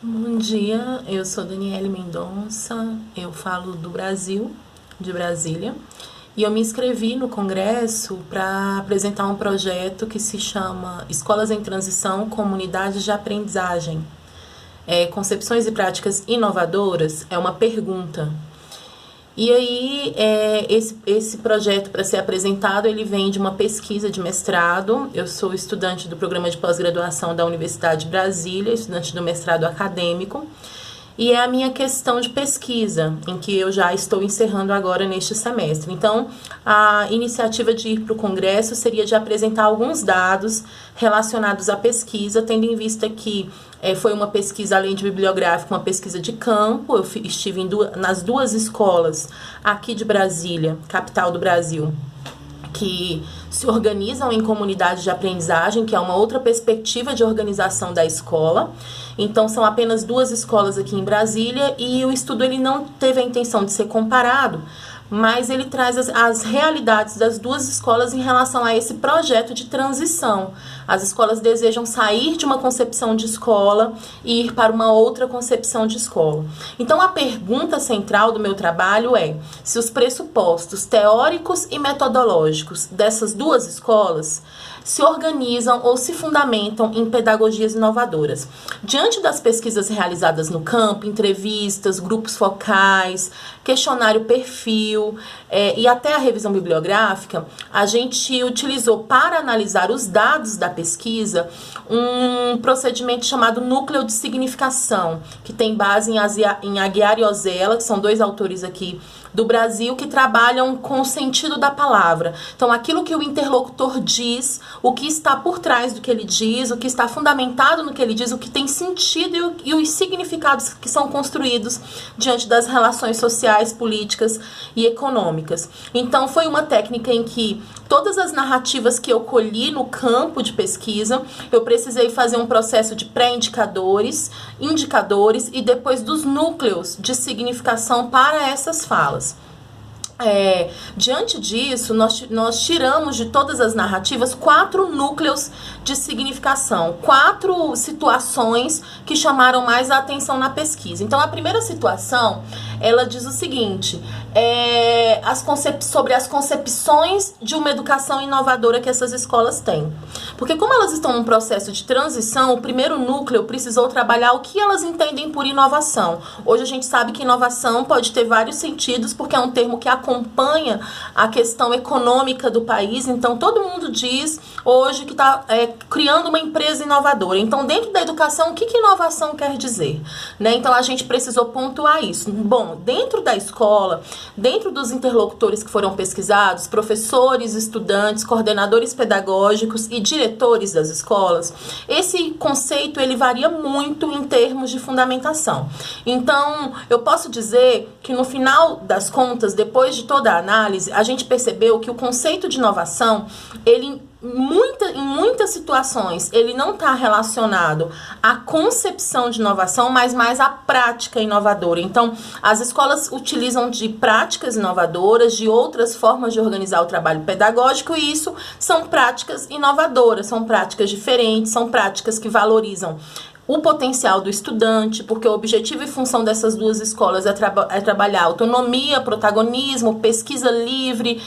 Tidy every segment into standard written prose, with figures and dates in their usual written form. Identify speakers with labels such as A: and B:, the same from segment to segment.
A: Bom dia, eu sou Daniele Mendonça, eu falo do Brasil, de Brasília, e eu me inscrevi no Congresso para apresentar um projeto que se chama Escolas em Transição, Comunidades de Aprendizagem. Concepções e práticas inovadoras é uma pergunta. E aí, esse projeto, para ser apresentado, ele vem de uma pesquisa de mestrado. Eu sou estudante do programa de pós-graduação da Universidade de Brasília, estudante do mestrado acadêmico, e é a minha questão de pesquisa, em que eu já estou encerrando agora neste semestre. Então, a iniciativa de ir para o Congresso seria de apresentar alguns dados relacionados à pesquisa, tendo em vista que foi uma pesquisa, além de bibliográfica, uma pesquisa de campo. Eu estive nas duas escolas aqui de Brasília, capital do Brasil, que se organizam em comunidades de aprendizagem, que é uma outra perspectiva de organização da escola. Então, são apenas duas escolas aqui em Brasília, e o estudo ele não teve a intenção de ser comparado, mas ele traz as realidades das duas escolas em relação a esse projeto de transição. As escolas desejam sair de uma concepção de escola e ir para uma outra concepção de escola. Então, a pergunta central do meu trabalho é se os pressupostos teóricos e metodológicos dessas duas escolas se organizam ou se fundamentam em pedagogias inovadoras. Diante das pesquisas realizadas no campo, entrevistas, grupos focais, questionário perfil e até a revisão bibliográfica, a gente utilizou para analisar os dados da pesquisa um procedimento chamado núcleo de significação, que tem base em Aguiar e Ozella, que são dois autores aqui do Brasil que trabalham com o sentido da palavra. Então, aquilo que o interlocutor diz, o que está por trás do que ele diz, o que está fundamentado no que ele diz, o que tem sentido e os significados que são construídos diante das relações sociais, políticas e econômicas. Então, foi uma técnica em que todas as narrativas que eu colhi no campo de pesquisa, eu precisei fazer um processo de pré-indicadores, indicadores e depois dos núcleos de significação para essas falas. Diante disso, nós tiramos de todas as narrativas 4 núcleos de significação, 4 situações que chamaram mais a atenção na pesquisa. Então, a primeira situação, ela diz o seguinte, sobre as concepções de uma educação inovadora que essas escolas têm. Porque como elas estão num processo de transição, o primeiro núcleo precisou trabalhar o que elas entendem por inovação. Hoje a gente sabe que inovação pode ter vários sentidos, porque é um termo que acompanha a questão econômica do país. Então, todo mundo diz hoje que está criando uma empresa inovadora. Então, dentro da educação, o que inovação quer dizer? Né? Então, a gente precisou pontuar isso. Bom, dentro da escola, dentro dos interlocutores que foram pesquisados, professores, estudantes, coordenadores pedagógicos e diretores das escolas, esse conceito ele varia muito em termos de fundamentação. Então, eu posso dizer que no final das contas, depois de toda a análise, a gente percebeu que o conceito de inovação, ele em muitas situações, ele não está relacionado à concepção de inovação, mas mais à prática inovadora. Então, as escolas utilizam de práticas inovadoras, de outras formas de organizar o trabalho pedagógico, e isso são práticas inovadoras, são práticas diferentes, são práticas que valorizam o potencial do estudante, porque o objetivo e função dessas duas escolas é trabalhar autonomia, protagonismo, pesquisa livre,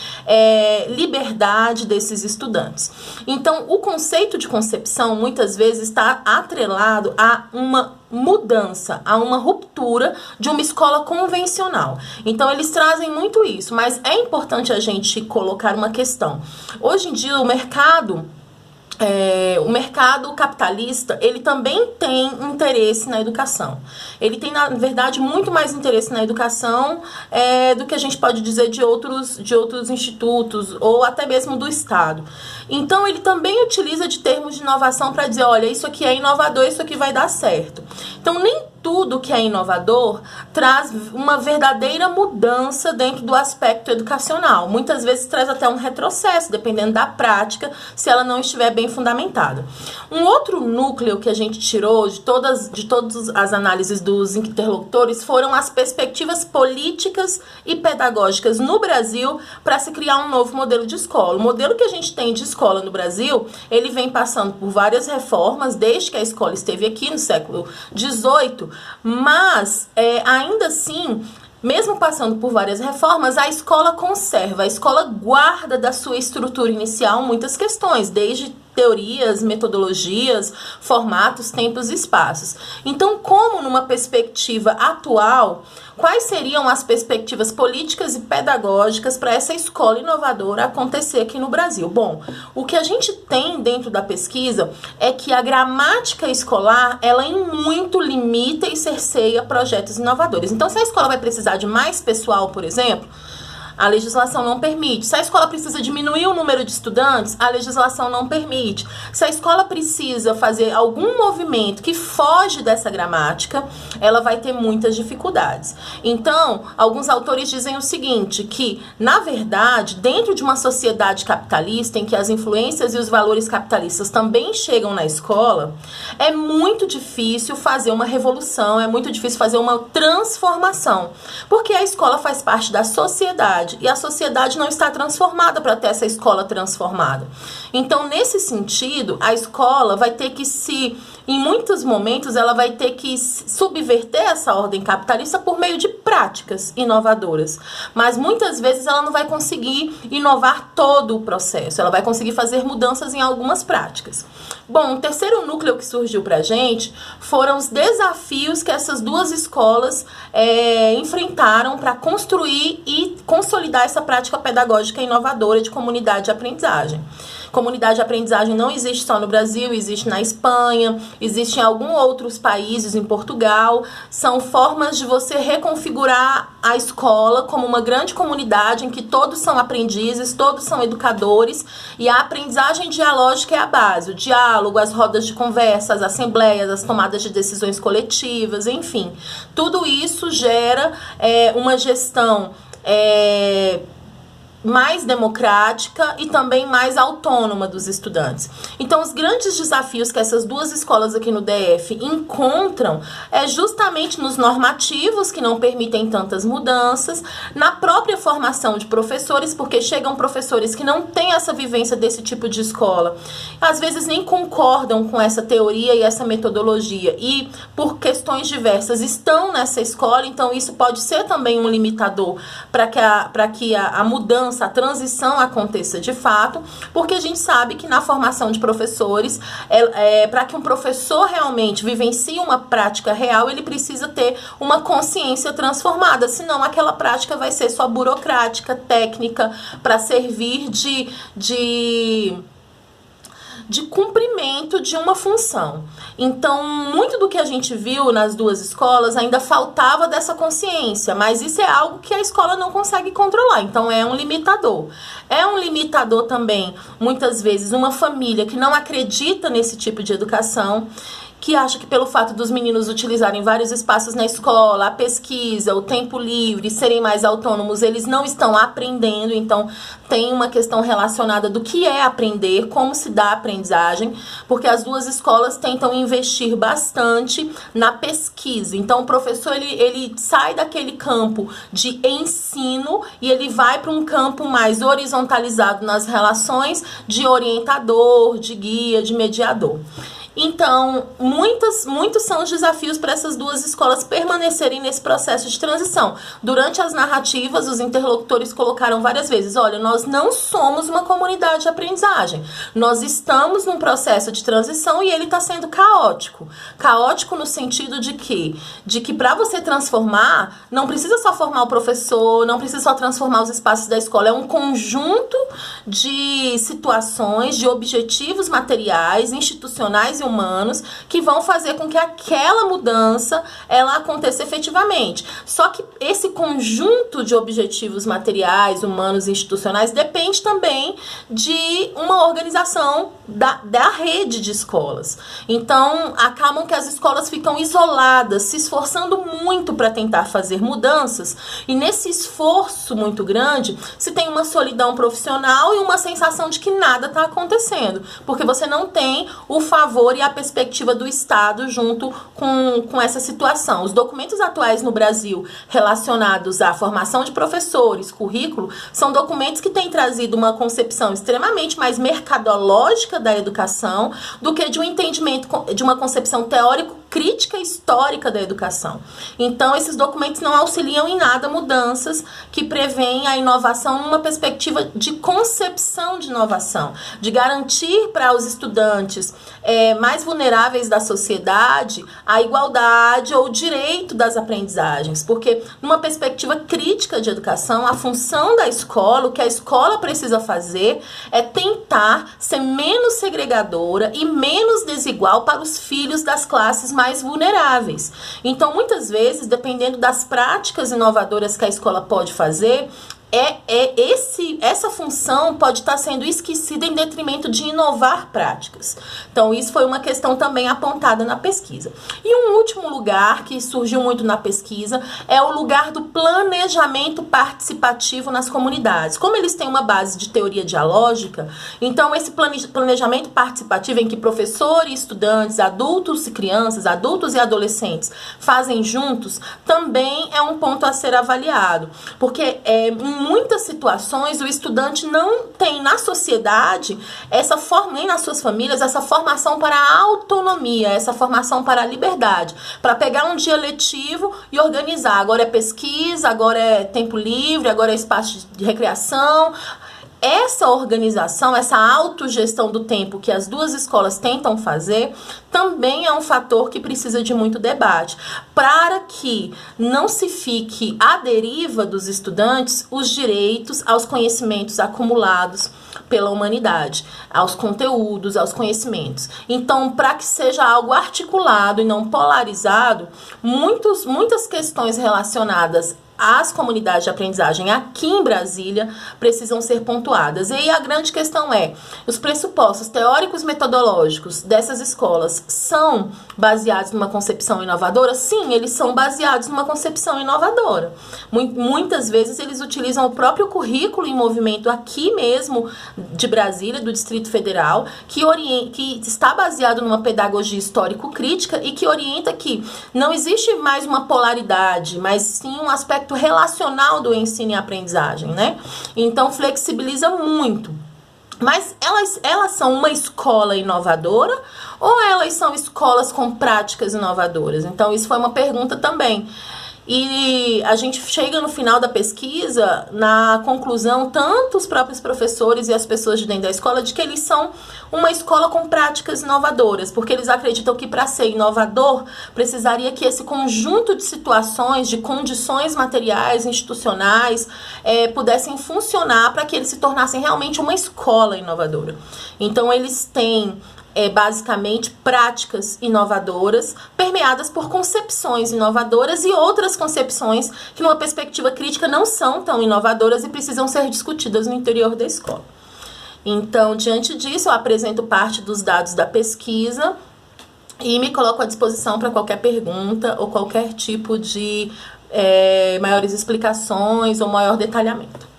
A: liberdade desses estudantes. Então, o conceito de concepção, muitas vezes, está atrelado a uma mudança, a uma ruptura de uma escola convencional. Então, eles trazem muito isso, mas é importante a gente colocar uma questão. Hoje em dia, o mercado capitalista, ele também tem interesse na educação. Ele tem, na verdade, muito mais interesse na educação do que a gente pode dizer de outros institutos ou até mesmo do Estado. Então, ele também utiliza de termos de inovação para dizer, olha, isso aqui é inovador, isso aqui vai dar certo. Então, nem tudo que é inovador traz uma verdadeira mudança dentro do aspecto educacional. Muitas vezes traz até um retrocesso, dependendo da prática, se ela não estiver bem fundamentada. Um outro núcleo que a gente tirou de todas as análises dos interlocutores foram as perspectivas políticas e pedagógicas no Brasil para se criar um novo modelo de escola. O modelo que a gente tem de escola no Brasil, ele vem passando por várias reformas desde que a escola esteve aqui no século 18, mas ainda assim, mesmo passando por várias reformas, a escola conserva, a escola guarda da sua estrutura inicial muitas questões, desde teorias, metodologias, formatos, tempos e espaços. Então, como numa perspectiva atual, quais seriam as perspectivas políticas e pedagógicas para essa escola inovadora acontecer aqui no Brasil? Bom, o que a gente tem dentro da pesquisa é que a gramática escolar, ela em muito limita e cerceia projetos inovadores. Então, se a escola vai precisar de mais pessoal, por exemplo, a legislação não permite. Se a escola precisa diminuir o número de estudantes, a legislação não permite. Se a escola precisa fazer algum movimento que foge dessa gramática, ela vai ter muitas dificuldades. Então, alguns autores dizem o seguinte, que, na verdade, dentro de uma sociedade capitalista, em que as influências e os valores capitalistas também chegam na escola, é muito difícil fazer uma revolução, é muito difícil fazer uma transformação, porque a escola faz parte da sociedade, e a sociedade não está transformada para ter essa escola transformada. Então, nesse sentido, a escola vai ter que em muitos momentos, ela vai ter que subverter essa ordem capitalista por meio de práticas inovadoras. Mas muitas vezes ela não vai conseguir inovar todo o processo, ela vai conseguir fazer mudanças em algumas práticas. Bom, o terceiro núcleo que surgiu para a gente foram os desafios que essas duas escolas enfrentaram para construir e consolidar essa prática pedagógica inovadora de comunidade de aprendizagem. Comunidade de aprendizagem não existe só no Brasil, existe na Espanha, existe em alguns outros países, em Portugal. São formas de você reconfigurar a escola como uma grande comunidade em que todos são aprendizes, todos são educadores, e a aprendizagem dialógica é a base, o diálogo, as rodas de conversa, as assembleias, as tomadas de decisões coletivas, enfim. Tudo isso gera uma gestão mais democrática e também mais autônoma dos estudantes. Então, os grandes desafios que essas duas escolas aqui no DF encontram é justamente nos normativos, que não permitem tantas mudanças, na própria formação de professores, porque chegam professores que não têm essa vivência desse tipo de escola, às vezes nem concordam com essa teoria e essa metodologia, e por questões diversas estão nessa escola, então isso pode ser também um limitador para que a mudança, a transição aconteça de fato, porque a gente sabe que na formação de professores, para que um professor realmente vivencie uma prática real, ele precisa ter uma consciência transformada, senão aquela prática vai ser só burocrática, técnica, para servir de cumprimento de uma função. Então, muito do que a gente viu nas duas escolas ainda faltava dessa consciência, mas isso é algo que a escola não consegue controlar, então é um limitador. É um limitador também, muitas vezes, uma família que não acredita nesse tipo de educação, que acha que pelo fato dos meninos utilizarem vários espaços na escola, a pesquisa, o tempo livre, serem mais autônomos, eles não estão aprendendo. Então, tem uma questão relacionada do que é aprender, como se dá a aprendizagem, porque as duas escolas tentam investir bastante na pesquisa. Então, o professor, ele sai daquele campo de ensino e ele vai para um campo mais horizontalizado nas relações de orientador, de guia, de mediador. Então, muitos são os desafios para essas duas escolas permanecerem nesse processo de transição. Durante as narrativas, os interlocutores colocaram várias vezes, olha, nós não somos uma comunidade de aprendizagem. Nós estamos num processo de transição e ele está sendo caótico. Caótico no sentido de que para você transformar, não precisa só formar o professor, não precisa só transformar os espaços da escola, é um conjunto de situações, de objetivos materiais, institucionais e humanos que vão fazer com que aquela mudança ela aconteça efetivamente. Só que esse conjunto de objetivos materiais, humanos e institucionais depende também de uma organização da rede de escolas. Então, acabam que as escolas ficam isoladas, se esforçando muito para tentar fazer mudanças, e nesse esforço muito grande, se tem uma solidão profissional e uma sensação de que nada está acontecendo, porque você não tem o favor e a perspectiva do Estado junto com essa situação. Os documentos atuais no Brasil relacionados à formação de professores, currículo, são documentos que têm trazido uma concepção extremamente mais mercadológica da educação do que de um entendimento de uma concepção teórico crítica histórica da educação. Então, esses documentos não auxiliam em nada mudanças que prevêem a inovação numa perspectiva de concepção de inovação, de garantir para os estudantes mais vulneráveis da sociedade a igualdade ou o direito das aprendizagens, porque numa perspectiva crítica de educação, a função da escola, o que a escola precisa fazer é tentar ser menos segregadora e menos desigual para os filhos das classes mais vulneráveis. Então, muitas vezes, dependendo das práticas inovadoras que a escola pode fazer, essa função pode estar sendo esquecida em detrimento de inovar práticas. Então, isso foi uma questão também apontada na pesquisa. E um último lugar que surgiu muito na pesquisa é o lugar do planejamento participativo nas comunidades. Como eles têm uma base de teoria dialógica, então esse planejamento participativo em que professores, estudantes, adultos e crianças, adultos e adolescentes fazem juntos, também é um ponto a ser avaliado. Porque em muitas situações o estudante não tem na sociedade nem nas suas famílias essa formação para a autonomia, essa formação para a liberdade, para pegar um dia letivo e organizar. Agora é pesquisa, agora é tempo livre, agora é espaço de recreação. Essa organização, essa autogestão do tempo que as duas escolas tentam fazer, também é um fator que precisa de muito debate, para que não se fique à deriva dos estudantes os direitos aos conhecimentos acumulados pela humanidade, aos conteúdos, aos conhecimentos. Então, para que seja algo articulado e não polarizado, muitas questões relacionadas as comunidades de aprendizagem aqui em Brasília precisam ser pontuadas. E aí a grande questão é, os pressupostos teóricos metodológicos dessas escolas são baseados numa concepção inovadora? Sim, eles são baseados numa concepção inovadora. Muitas vezes eles utilizam o próprio currículo em movimento aqui mesmo de Brasília, do Distrito Federal, que está baseado numa pedagogia histórico-crítica e que orienta que não existe mais uma polaridade, mas sim um aspecto relacional do ensino e aprendizagem, né? Então, flexibiliza muito. Mas elas são uma escola inovadora ou elas são escolas com práticas inovadoras? Então, isso foi uma pergunta também. E a gente chega no final da pesquisa na conclusão, tanto os próprios professores e as pessoas de dentro da escola, de que eles são uma escola com práticas inovadoras, porque eles acreditam que para ser inovador precisaria que esse conjunto de situações, de condições materiais, institucionais, pudessem funcionar para que eles se tornassem realmente uma escola inovadora. Então eles têm basicamente práticas inovadoras, permeadas por concepções inovadoras e outras concepções que, numa perspectiva crítica, não são tão inovadoras e precisam ser discutidas no interior da escola. Então, diante disso, eu apresento parte dos dados da pesquisa e me coloco à disposição para qualquer pergunta ou qualquer tipo de maiores explicações ou maior detalhamento.